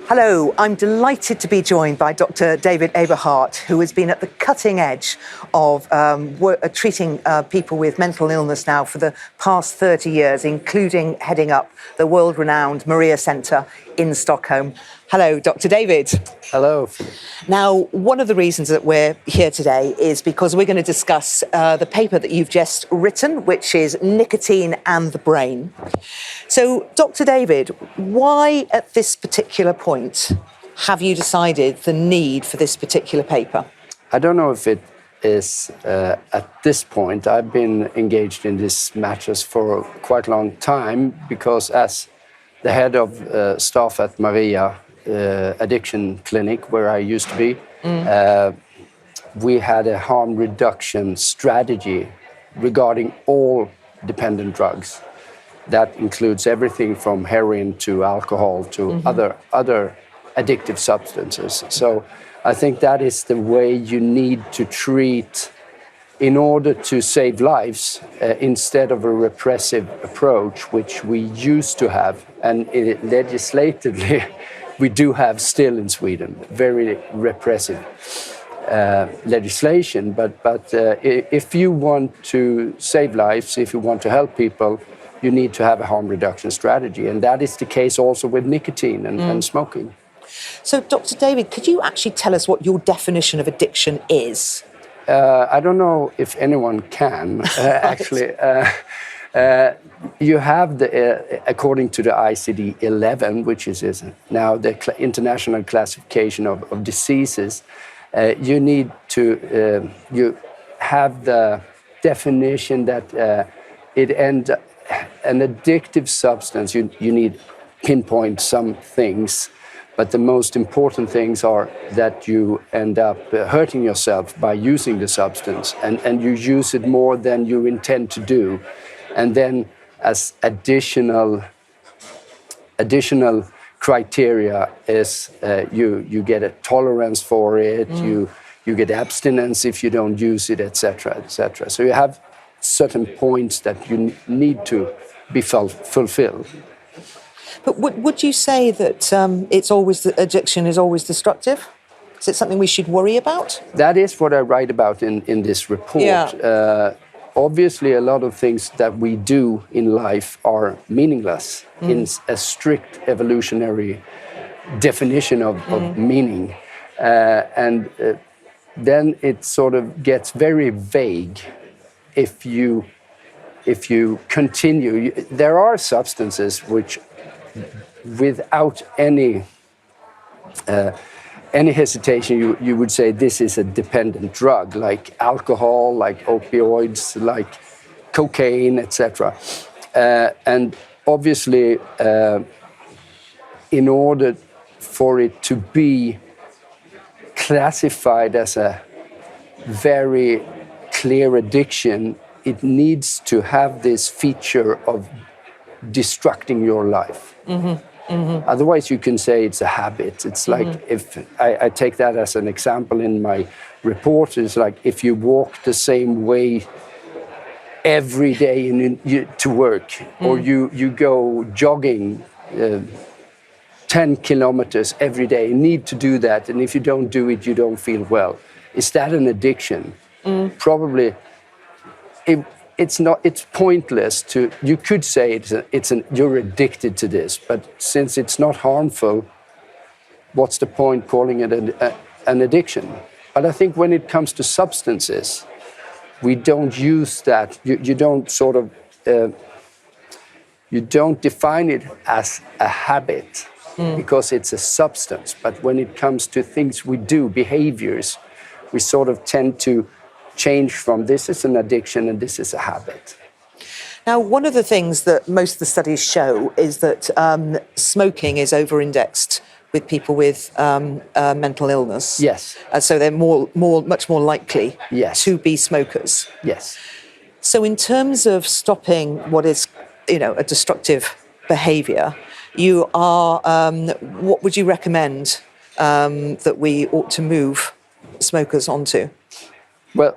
Hello, I'm delighted to be joined by Dr. David Eberhard, who has been at the cutting edge of treating people with mental illness now for the past 30 years, including heading up the world-renowned Maria Centre in Stockholm. Hello, Dr. David. Hello. Now, one of the reasons that we're here today is because we're going to discuss the paper that you've just written, which is Nicotine and the Brain. So, Dr. David, why at this particular point have you decided the need for this particular paper? I don't know if it is at this point. I've been engaged in these matters for quite a long time because as the head of staff at Maria addiction clinic, where I used to be, we had a harm reduction strategy regarding all dependent drugs. That includes everything from heroin to alcohol to other addictive substances. So I think that is the way you need to treat in order to save lives instead of a repressive approach, which we used to have. And legislatively, we do have still in Sweden, very repressive legislation. But if you want to save lives, if you want to help people, you need to have a harm reduction strategy. And that is the case also with nicotine and smoking. So, Dr. David, could you actually tell us what your definition of addiction is? I don't know if anyone can, actually. You have, according to the ICD-11, which is now the international classification of diseases, you need to, you have the definition that an addictive substance, you need pinpoint some things, but the most important things are that you end up hurting yourself by using the substance, and you use it more than you intend to do. And then as additional criteria is you get a tolerance for it, you get abstinence if you don't use it, etc., etc. So you have certain points that you need to be fulfilled. But would you say that addiction is always destructive? Is it something we should worry about? That is what I write about in this report. Yeah. Obviously, a lot of things that we do in life are meaningless in a strict evolutionary definition of meaning. And then it sort of gets very vague if you continue. There are substances which, without any hesitation, you would say this is a dependent drug, like alcohol, like opioids, like cocaine, etc. And obviously, in order for it to be classified as a very clear addiction, it needs to have this feature of destructing your life. Otherwise, you can say it's a habit. It's like if I take that as an example in my report, it's like if you walk the same way every day to work, or you go jogging 10 kilometers every day, you need to do that, and if you don't do it, you don't feel well. Is that an addiction? Probably. It's not. It's pointless to. You could say you're addicted to this, but since it's not harmful, what's the point calling it an addiction? But I think when it comes to substances, we don't use that. You don't sort of. You don't define it as a habit because it's a substance. But when it comes to things we do, behaviors, we sort of tend to change from this is an addiction and this is a habit. Now, one of the things that most of the studies show is that smoking is over-indexed with people with mental illness. Yes. So they're much more likely to be smokers. Yes. So in terms of stopping what is, a destructive behaviour, you are. What would you recommend that we ought to move smokers onto? Well,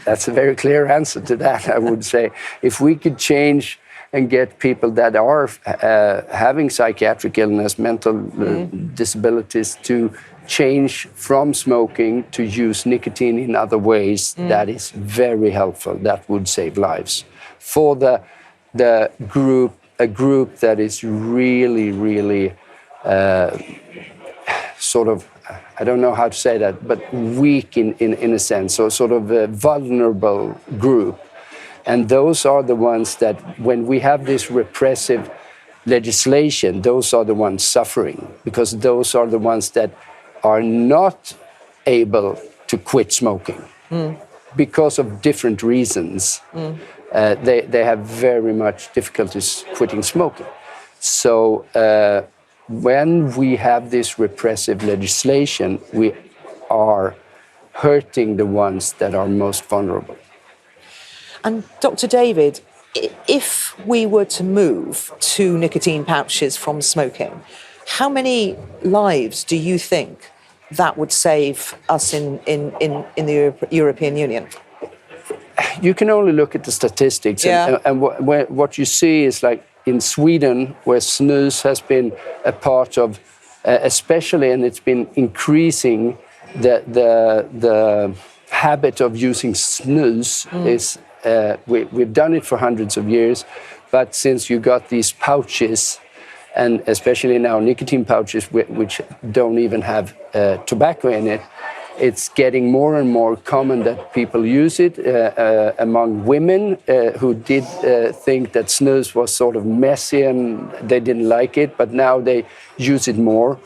That's a very clear answer to that, I would say. If we could change and get people that are having psychiatric illness, mental disabilities, to change from smoking to use nicotine in other ways, that is very helpful. That would save lives. For the group, a group that is really, really sort of, I don't know how to say that, but weak in a sense, or sort of a vulnerable group. And those are the ones that, when we have this repressive legislation, those are the ones suffering, because those are the ones that are not able to quit smoking because of different reasons. They have very much difficulties quitting smoking. So when we have this repressive legislation, we are hurting the ones that are most vulnerable. And Dr. David, if we were to move to nicotine pouches from smoking, how many lives do you think that would save us in the European Union? You can only look at the statistics, and what you see is, like in Sweden, where snus has been a part of, especially, and it's been increasing, the habit of using snus is, we've done it for hundreds of years, but since you got these pouches, and especially now nicotine pouches, which don't even have tobacco in it, it's getting more and more common that people use it among women who did think that snus was sort of messy and they didn't like it, but now they use it more.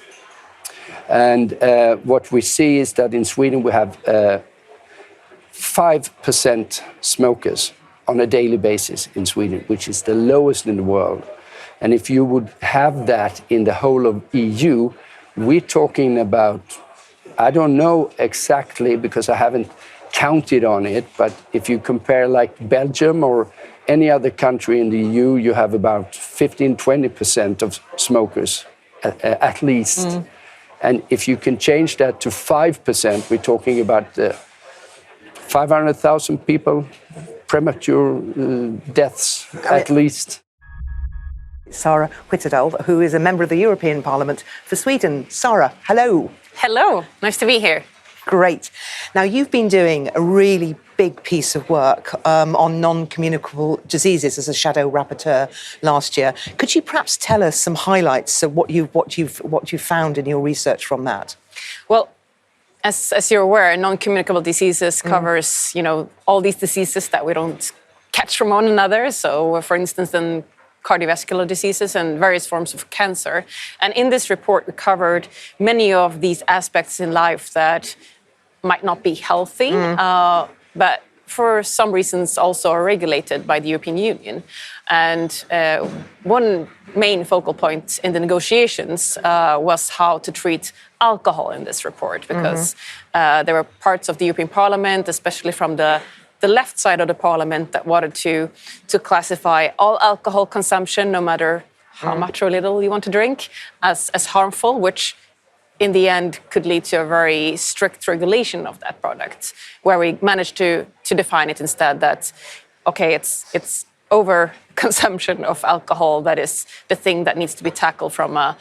And what we see is that in Sweden we have 5% smokers on a daily basis in Sweden, which is the lowest in the world. And if you would have that in the whole of EU, we're talking about, I don't know exactly because I haven't counted on it, but if you compare like Belgium or any other country in the EU, you have about 15-20% of smokers at least. And if you can change that to 5%, we're talking about 500,000 people, premature deaths at least. Sara Skyttedal, who is a member of the European Parliament for Sweden. Sara, hello. Hello, nice to be here. Great. Now, you've been doing a really big piece of work on non-communicable diseases as a shadow rapporteur last year. Could you perhaps tell us some highlights of what you've found in your research from that? Well, as you're aware, non-communicable diseases covers, all these diseases that we don't catch from one another. So, for instance, then cardiovascular diseases and various forms of cancer. And in this report, we covered many of these aspects in life that might not be healthy, but for some reasons also are regulated by the European Union. And one main focal point in the negotiations was how to treat alcohol in this report, because there were parts of the European Parliament, especially from the left side of the parliament, that wanted to classify all alcohol consumption, no matter how much or little you want to drink, as harmful, which in the end could lead to a very strict regulation of that product, where we managed to define it instead that, okay, it's over consumption of alcohol that is the thing that needs to be tackled from a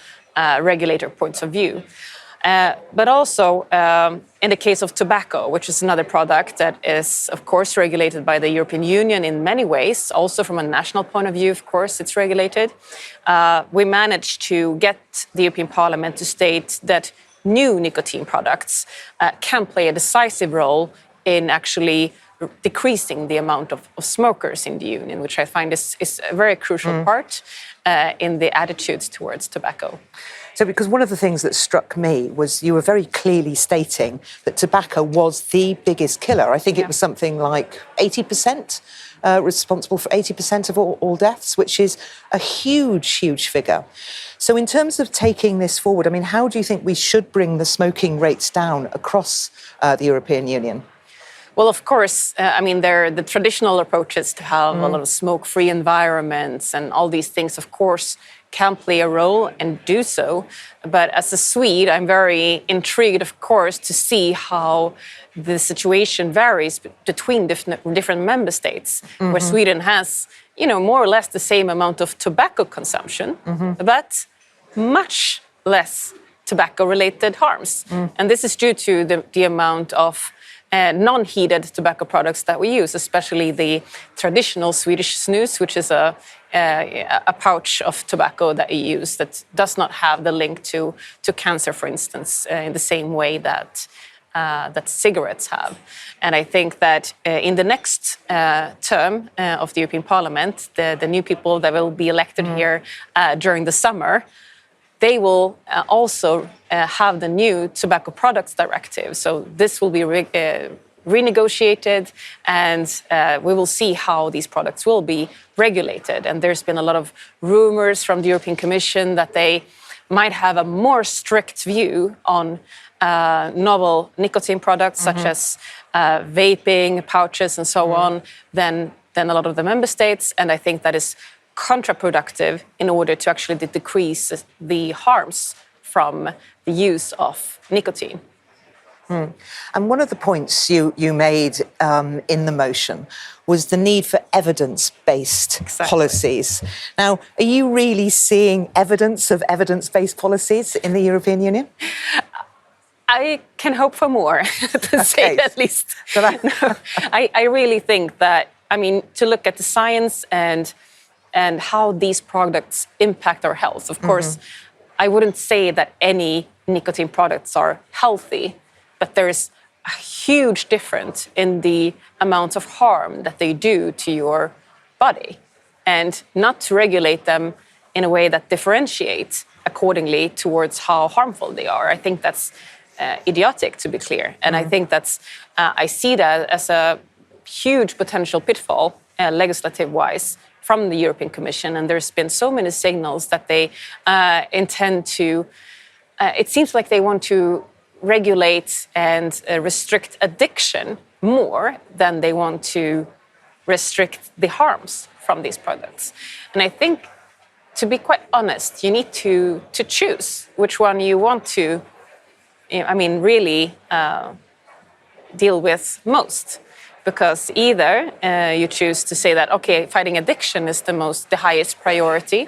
regulator point of view. But also, in the case of tobacco, which is another product that is, of course, regulated by the European Union in many ways, also from a national point of view, of course, it's regulated. We managed to get the European Parliament to state that new nicotine products can play a decisive role in actually decreasing the amount of smokers in the Union, which I find is a very crucial part in the attitudes towards tobacco. So, because one of the things that struck me was you were very clearly stating that tobacco was the biggest killer. I think it was something like 80%, responsible for 80% of all deaths, which is a huge, huge figure. So in terms of taking this forward, I mean, how do you think we should bring the smoking rates down across the European Union? Well, of course, I mean, the traditional approaches to have a lot of smoke-free environments and all these things, of course, can play a role and do so. But as a Swede, I'm very intrigued, of course, to see how the situation varies between different member states, where Sweden has, more or less the same amount of tobacco consumption, but much less tobacco-related harms. And this is due to the amount of non-heated tobacco products that we use, especially the traditional Swedish snus, which is a pouch of tobacco that you use that does not have the link to cancer, for instance, in the same way that cigarettes have. And I think that in the next term of the European Parliament, the new people that will be elected here during the summer, they will also have the new Tobacco Products Directive. So this will be renegotiated, and we will see how these products will be regulated. And there's been a lot of rumors from the European Commission that they might have a more strict view on novel nicotine products, such as vaping, pouches, and so on, than a lot of the member states. And I think that is counterproductive in order to actually decrease the harms from the use of nicotine. And one of the points you made in the motion was the need for evidence-based policies. Now, are you really seeing evidence of evidence-based policies in the European Union? I can hope for more, to say at least. No, I really think that, to look at the science and how these products impact our health. Of course, I wouldn't say that any nicotine products are healthy, but there's a huge difference in the amount of harm that they do to your body. And not to regulate them in a way that differentiates accordingly towards how harmful they are. I think that's idiotic, to be clear. And I think I see that as a huge potential pitfall, legislative-wise, from the European Commission. And there's been so many signals that they intend to, it seems like they want to regulate and restrict addiction more than they want to restrict the harms from these products. And I think, to be quite honest, you need to choose which one you want to, really deal with most. Because either you choose to say that, okay, fighting addiction is the highest priority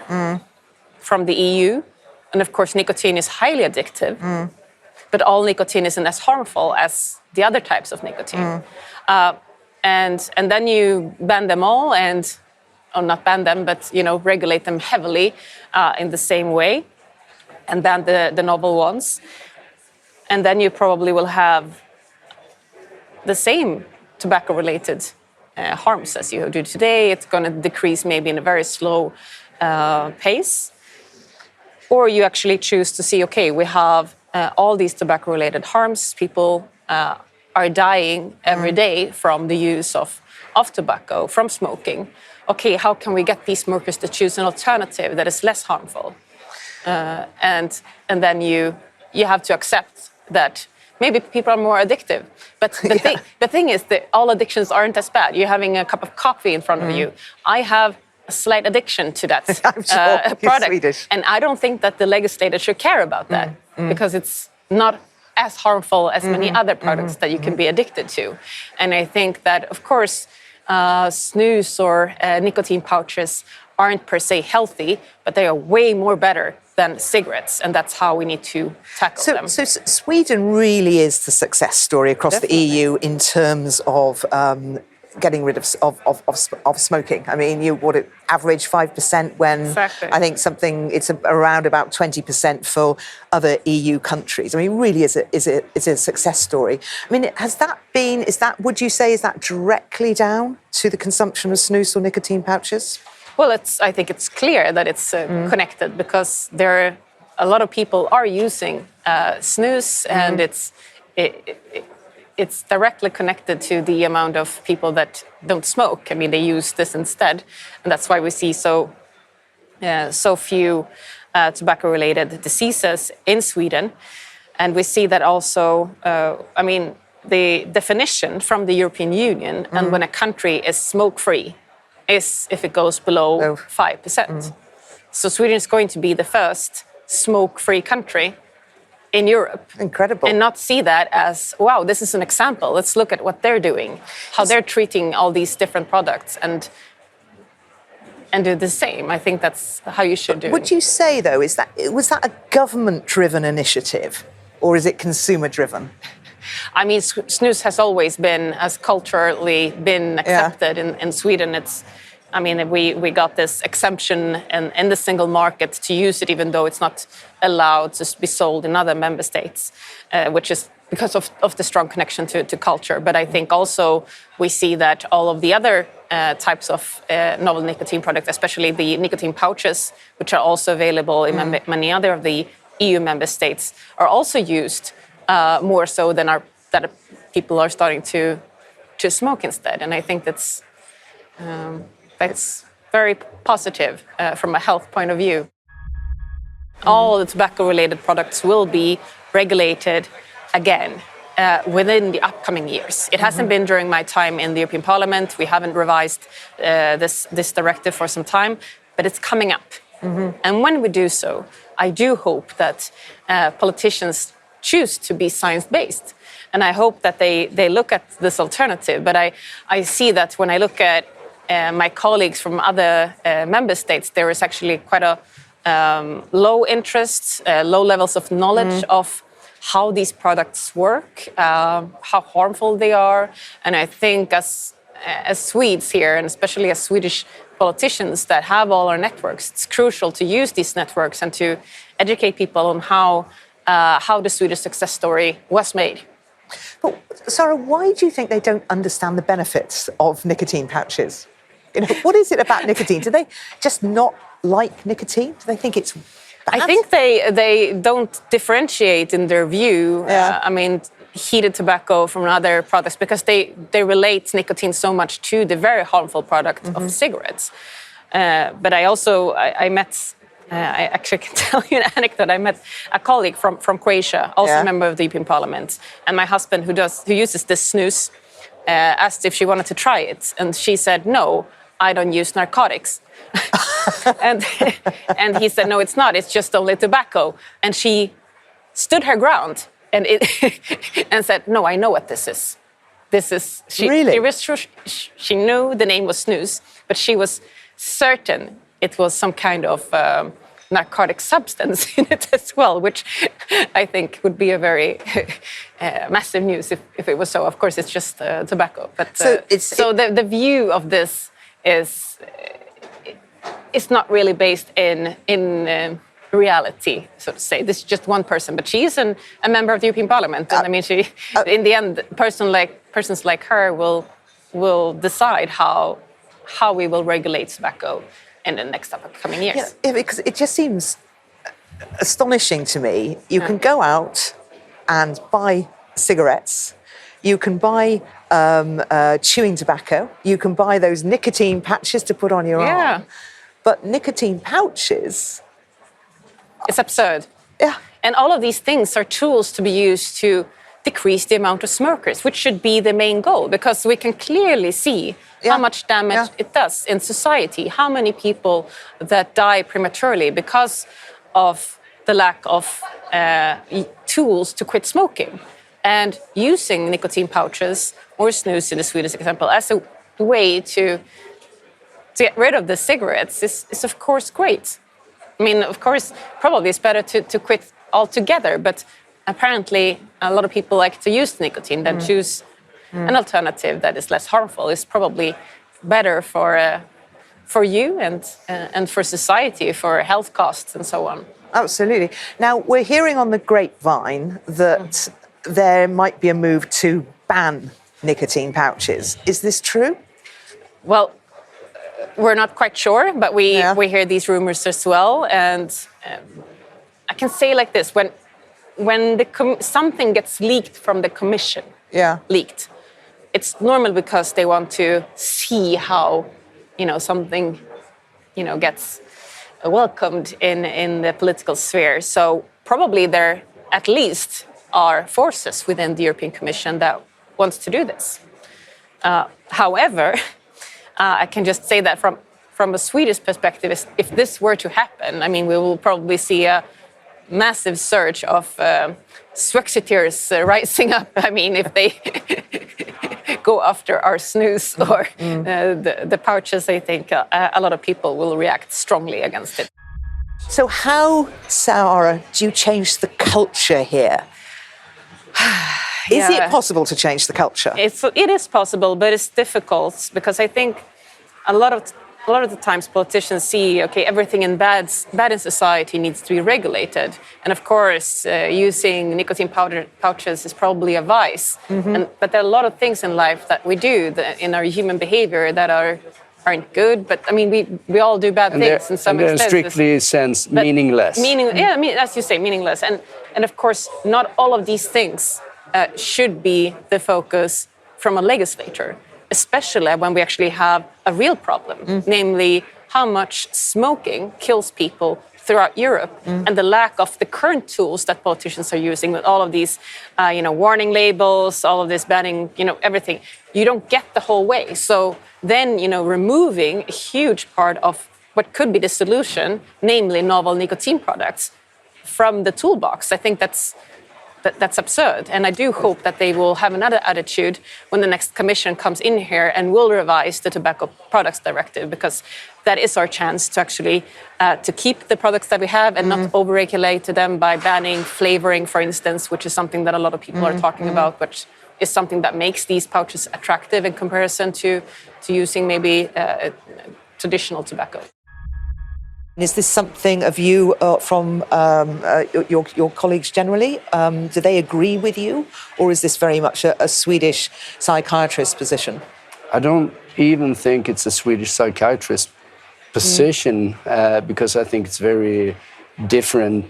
from the EU. And of course, nicotine is highly addictive. But all nicotine isn't as harmful as the other types of nicotine. And then you ban them all or not ban them, but, regulate them heavily in the same way and ban the novel ones. And then you probably will have the same tobacco-related harms as you do today. It's going to decrease maybe in a very slow pace. Or you actually choose to see, okay, we have all these tobacco-related harms. People are dying every day from the use of tobacco, from smoking. Okay, how can we get these smokers to choose an alternative that is less harmful? And then you have to accept that maybe people are more addictive. But the thing is that all addictions aren't as bad. You're having a cup of coffee in front of you. I have a slight addiction to that product. Swedish. And I don't think that the legislator should care about that because it's not as harmful as many other products that you can be addicted to. And I think that, of course, snus or nicotine pouches aren't per se healthy, but they are way more better than cigarettes, and that's how we need to tackle them. So Sweden really is the success story across the EU in terms of getting rid of smoking. You would average 5% when I think it's around about 20% for other EU countries. Really is a success story. Would you say is that directly down to the consumption of snus or nicotine pouches? Well, I think it's clear that it's connected, because a lot of people are using snus, and it's directly connected to the amount of people that don't smoke. They use this instead, and that's why we see so few tobacco-related diseases in Sweden. And we see that also, the definition from the European Union and when a country is smoke-free is if it goes below 5%. So Sweden is going to be the first smoke-free country in Europe. Incredible. And not see that as, wow, this is an example. Let's look at what they're doing, how they're treating all these different products and do the same. I think that's how you should do it. Would you say, though, was that a government-driven initiative, or is it consumer-driven? I mean, snus has always been, has culturally been accepted in Sweden. I mean, we got this exemption in the single market to use it, even though it's not allowed to be sold in other member states, which is because of the strong connection to culture. But I think also we see that all of the other types of novel nicotine products, especially the nicotine pouches, which are also available in many other of the EU member states, are also used more so than that people are starting to smoke instead. And I think that's very positive from a health point of view. All the tobacco-related products will be regulated again within the upcoming years. It hasn't been during my time in the European Parliament. We haven't revised this directive for some time, but it's coming up. And when we do so, I do hope that politicians choose to be science-based. And I hope that they look at this alternative. But I see that when I look at my colleagues from other member states, there is actually quite a low interest, low levels of knowledge of how these products work, how harmful they are. And I think as Swedes here, and especially as Swedish politicians that have all our networks, it's crucial to use these networks and to educate people on how the Swedish success story was made. But Sara, why do you think they don't understand the benefits of nicotine pouches? What is it about nicotine? Do they just not like nicotine? Do they think it's bad? I think they don't differentiate in their view. I mean, heated tobacco from other products, because they relate nicotine so much to the very harmful product of cigarettes. But I met, I actually can tell you an anecdote. I met a colleague from Croatia, also a member of the European Parliament, and my husband, who uses this snus, asked if she wanted to try it, and she said, "No, I don't use narcotics." and he said, "No, it's not. It's just only tobacco." And she stood her ground and and said, "No, I know what this is. This is." Really? She knew the name was snus, but she was certain it was some kind of narcotic substance in it as well, which I think would be a very massive news if it was so. Of course, it's just tobacco. But so the view of this is it's not really based in reality, so to say. This is just one person, but she is a member of the European Parliament, and I mean, she, in the end, persons like her will decide how we will regulate tobacco in the next upcoming years. Yeah, because it just seems astonishing to me. You can go out and buy cigarettes, you can buy chewing tobacco, you can buy those nicotine patches to put on your arm. But nicotine pouches... It's absurd. Yeah. And all of these things are tools to be used to decrease the amount of smokers, which should be the main goal, because we can clearly see how much damage it does in society, how many people that die prematurely because of the lack of tools to quit smoking. And using nicotine pouches or snus, in the Swedish example, as a way to get rid of the cigarettes is of course great. I mean, of course, probably it's better to quit altogether, but apparently a lot of people like to use nicotine than choose an alternative that is less harmful. It's probably better for you and for society, for health costs and so on. Absolutely. Now, we're hearing on the grapevine that there might be a move to ban nicotine pouches. Is this true? Well, we're not quite sure, but we hear these rumors as well. And I can say like this, when something gets leaked from the commission, leaked, it's normal because they want to see how, something, gets welcomed in the political sphere. So probably there at least are forces within the European Commission that wants to do this. However, I can just say that from a Swedish perspective, if this were to happen, I mean, we will probably see a massive surge of Swexiteers rising up. I mean, if they go after our snus or the pouches, I think a lot of people will react strongly against it. So how, Sara, do you change the culture here? Is it possible to change the culture? It is possible, but it's difficult because I think a lot of the times politicians see, okay, everything bad in society needs to be regulated. And of course, using nicotine pouches is probably a vice. But there are a lot of things in life that we do in our human behavior that aren't good. But I mean, we all do bad things in some extent. They're strictly sense meaningless. As you say, meaningless. And of course, not all of these things should be the focus from a legislator, especially when we actually have a real problem, namely how much smoking kills people throughout Europe and the lack of the current tools that politicians are using with all of these, warning labels, all of this banning, everything. You don't get the whole way. So then, removing a huge part of what could be the solution, namely novel nicotine products, from the toolbox, I think that's absurd. And I do hope that they will have another attitude when the next commission comes in here and will revise the Tobacco Products Directive, because that is our chance to actually to keep the products that we have and not over-regulate them by banning flavoring, for instance, which is something that a lot of people are talking about, which is something that makes these pouches attractive in comparison to using maybe traditional tobacco. Is this something of you from your colleagues generally? Do they agree with you? Or is this very much a Swedish psychiatrist's position? I don't even think it's a Swedish psychiatrist position because I think it's very different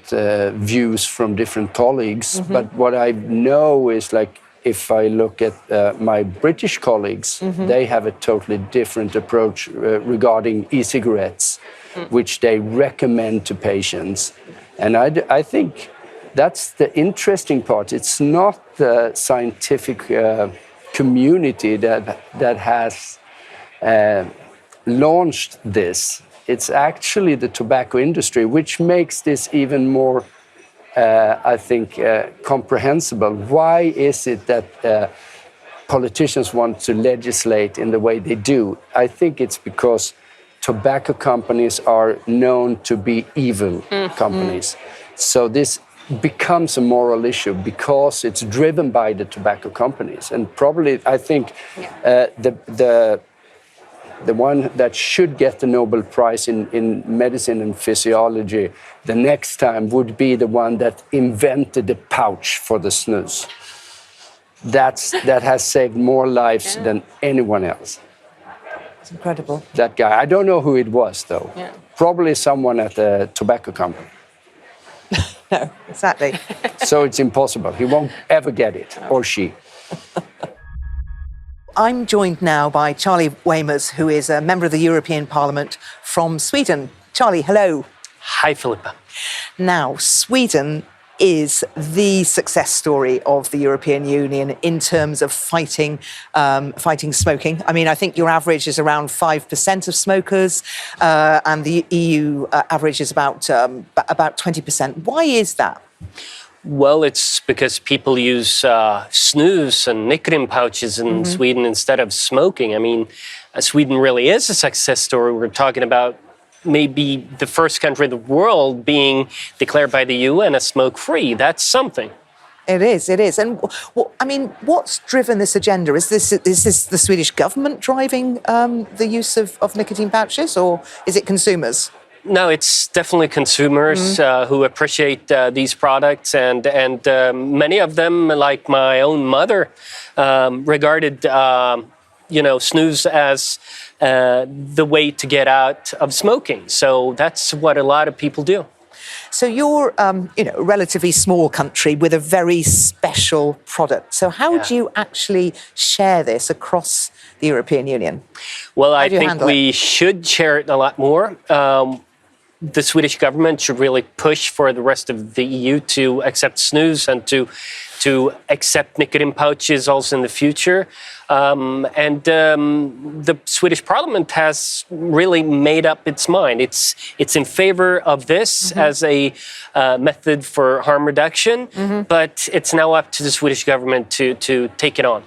views from different colleagues. But what I know is, like, if I look at my British colleagues, they have a totally different approach regarding e-cigarettes, which they recommend to patients. And I think that's the interesting part. It's not the scientific community that has launched this. It's actually the tobacco industry, which makes this even more, I think, comprehensible. Why is it that politicians want to legislate in the way they do? I think it's because tobacco companies are known to be evil companies. So this becomes a moral issue because it's driven by the tobacco companies. And probably, I think, the one that should get the Nobel Prize in medicine and physiology the next time would be the one that invented the pouch for the snus. That has saved more lives than anyone else. It's incredible. That guy. I don't know who it was, though. Yeah. Probably someone at the tobacco company. No, exactly. So it's impossible. He won't ever get it, or she. I'm joined now by Charlie Weimers, who is a member of the European Parliament from Sweden. Charlie, hello. Hi, Philippa. Now, Sweden is the success story of the European Union in terms of fighting smoking. I mean, I think your average is around 5% of smokers, and the EU average is about 20%. Why is that? Well, it's because people use snus and nicotine pouches in Sweden instead of smoking. I mean, Sweden really is a success story. We're talking about maybe the first country in the world being declared by the UN as smoke-free. That's something. It is. And I mean, what's driven this agenda? Is this the Swedish government driving the use of nicotine pouches, or is it consumers? No, it's definitely consumers who appreciate these products, and many of them, like my own mother, regarded snus as the way to get out of smoking. So that's what a lot of people do. So you're, a relatively small country with a very special product. So how do you actually share this across the European Union? Well, I think we should share it a lot more. The Swedish government should really push for the rest of the EU to accept snus and to to accept nicotine pouches also in the future. The Swedish Parliament has really made up its mind. It's in favor of this as a method for harm reduction, but it's now up to the Swedish government to take it on.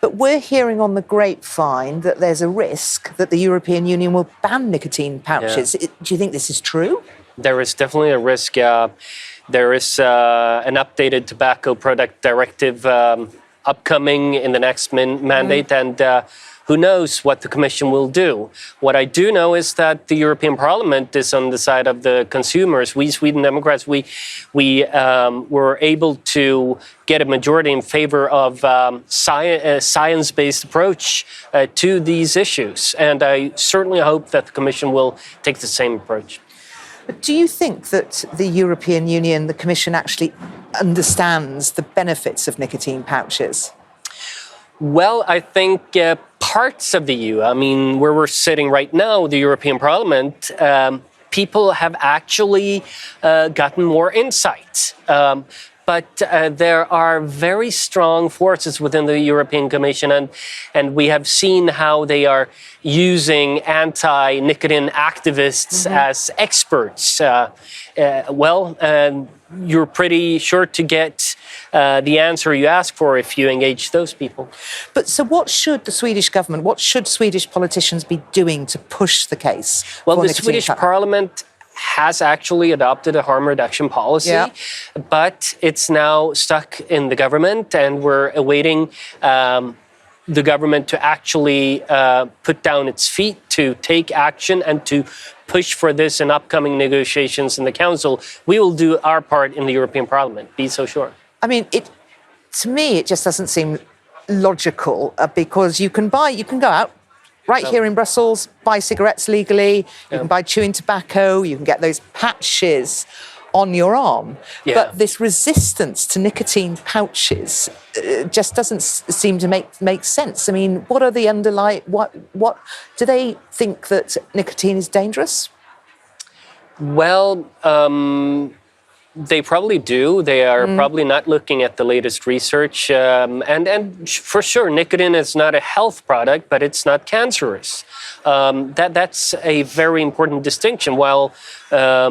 But we're hearing on the grapevine that there's a risk that the European Union will ban nicotine pouches. Yeah. Do you think this is true? There is definitely a risk. There is an updated tobacco product directive upcoming in the next mandate, and who knows what the Commission will do. What I do know is that the European Parliament is on the side of the consumers. We Sweden Democrats, we were able to get a majority in favor of science-based approach to these issues, and I certainly hope that the Commission will take the same approach. But do you think that the European Union, the Commission, actually understands the benefits of nicotine pouches? Well, I think parts of the EU, I mean, where we're sitting right now, the European Parliament, people have actually gotten more insight. But there are very strong forces within the European Commission, and we have seen how they are using anti-nicotine activists as experts. You're pretty sure to get the answer you ask for if you engage those people. But so what should the Swedish government, what should Swedish politicians be doing to push the case? Well, the Swedish Parliament has actually adopted a harm reduction policy, but it's now stuck in the government, and we're awaiting the government to actually put down its feet, to take action and to push for this in upcoming negotiations in the Council. We will do our part in the European Parliament, be so sure. I mean, to me, it just doesn't seem logical because you can go out here in Brussels, buy cigarettes legally, you can buy chewing tobacco, you can get those patches on your arm. Yeah. But this resistance to nicotine pouches just doesn't seem to make sense. I mean, what are the underlying, what do they think that nicotine is dangerous? Well, they probably do. They are probably not looking at the latest research. And for sure, nicotine is not a health product, but it's not cancerous. That's a very important distinction, while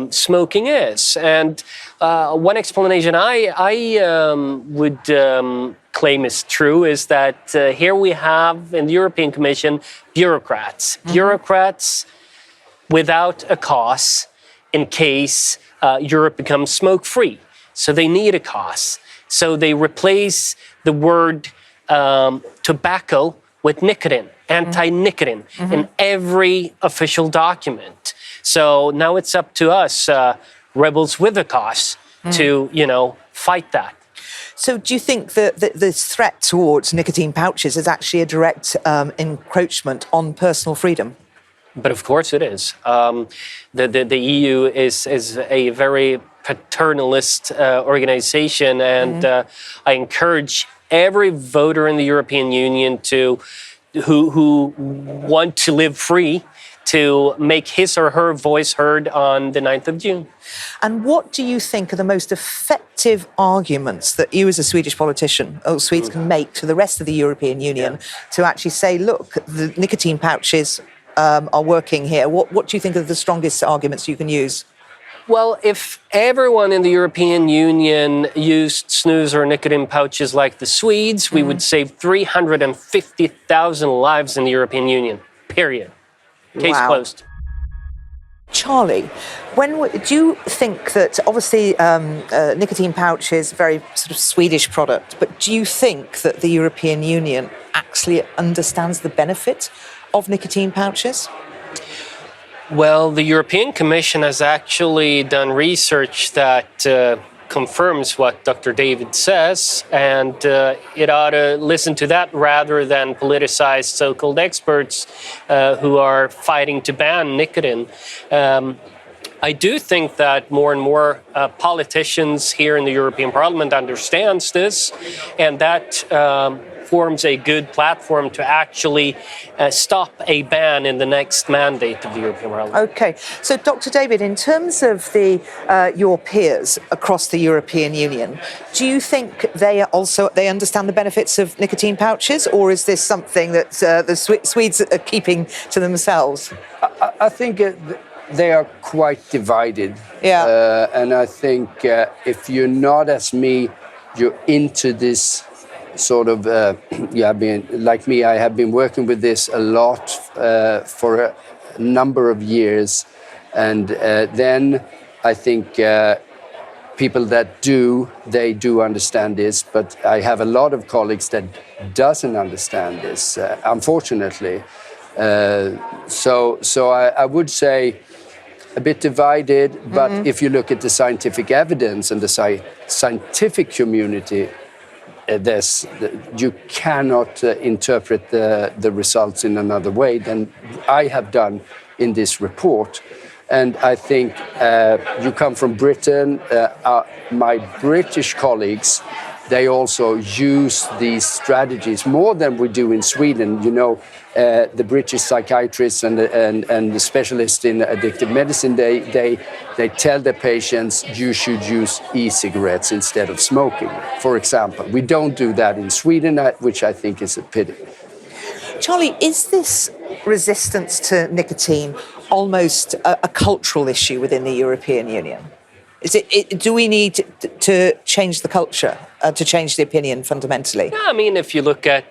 smoking is. And one explanation I would claim is true is that here we have in the European Commission bureaucrats. Bureaucrats without a cause in case Europe becomes smoke-free. So they need a cause. So they replace the word tobacco with nicotine, anti-nicotine, in every official document. So now it's up to us, rebels with a cause, to, fight that. So do you think that this threat towards nicotine pouches is actually a direct encroachment on personal freedom? But of course it is. The EU is a very paternalist organization, and I encourage every voter in the European Union who want to live free to make his or her voice heard on the 9th of June. And what do you think are the most effective arguments that you as a Swedish politician, Swedes, can make to the rest of the European Union to actually say, look, the nicotine pouches are working here? What do you think are the strongest arguments you can use? Well, if everyone in the European Union used snus or nicotine pouches like the Swedes, we would save 350,000 lives in the European Union, period. Case closed. Charlie, do you think that, obviously, nicotine pouch is a very sort of Swedish product, but do you think that the European Union actually understands the benefit of nicotine pouches? Well, the European Commission has actually done research that confirms what Dr. David says, and it ought to listen to that rather than politicized so-called experts who are fighting to ban nicotine. I do think that more and more politicians here in the European Parliament understands this, and that forms a good platform to actually stop a ban in the next mandate of the European Parliament. Okay, so Dr. David, in terms of your peers across the European Union, do you think they understand the benefits of nicotine pouches, or is this something that the Swedes are keeping to themselves? I think they are quite divided. Yeah. And I think if you're not as me, you're into this sort of, like me, I have been working with this a lot for a number of years. And then I think people that they do understand this, but I have a lot of colleagues that doesn't understand this, unfortunately. So I would say a bit divided, but if you look at the scientific evidence and the scientific community, you cannot interpret the results in another way than I have done in this report. And I think you come from Britain, my British colleagues, they also use these strategies more than we do in Sweden. You know, the British psychiatrists and the specialists in addictive medicine, they tell their patients you should use e-cigarettes instead of smoking, for example. We don't do that in Sweden, which I think is a pity. Charlie, is this resistance to nicotine almost a cultural issue within the European Union? Do we need to change the culture, to change the opinion fundamentally? Yeah, I mean, if you look at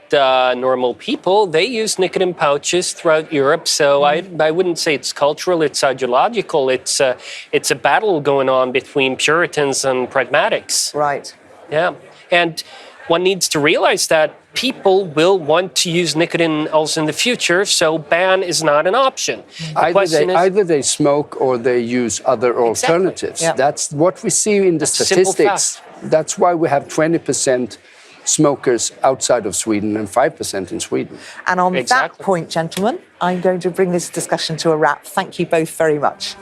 normal people, they use nicotine pouches throughout Europe. So I wouldn't say it's cultural, it's ideological. It's a battle going on between Puritans and pragmatics. Right. Yeah. And one needs to realize that people will want to use nicotine also in the future, so ban is not an option. Either they smoke or they use other alternatives. Exactly. Yeah. That's what we see in the statistics. That's why we have 20% smokers outside of Sweden and 5% in Sweden. And on that point, gentlemen, I'm going to bring this discussion to a wrap. Thank you both very much.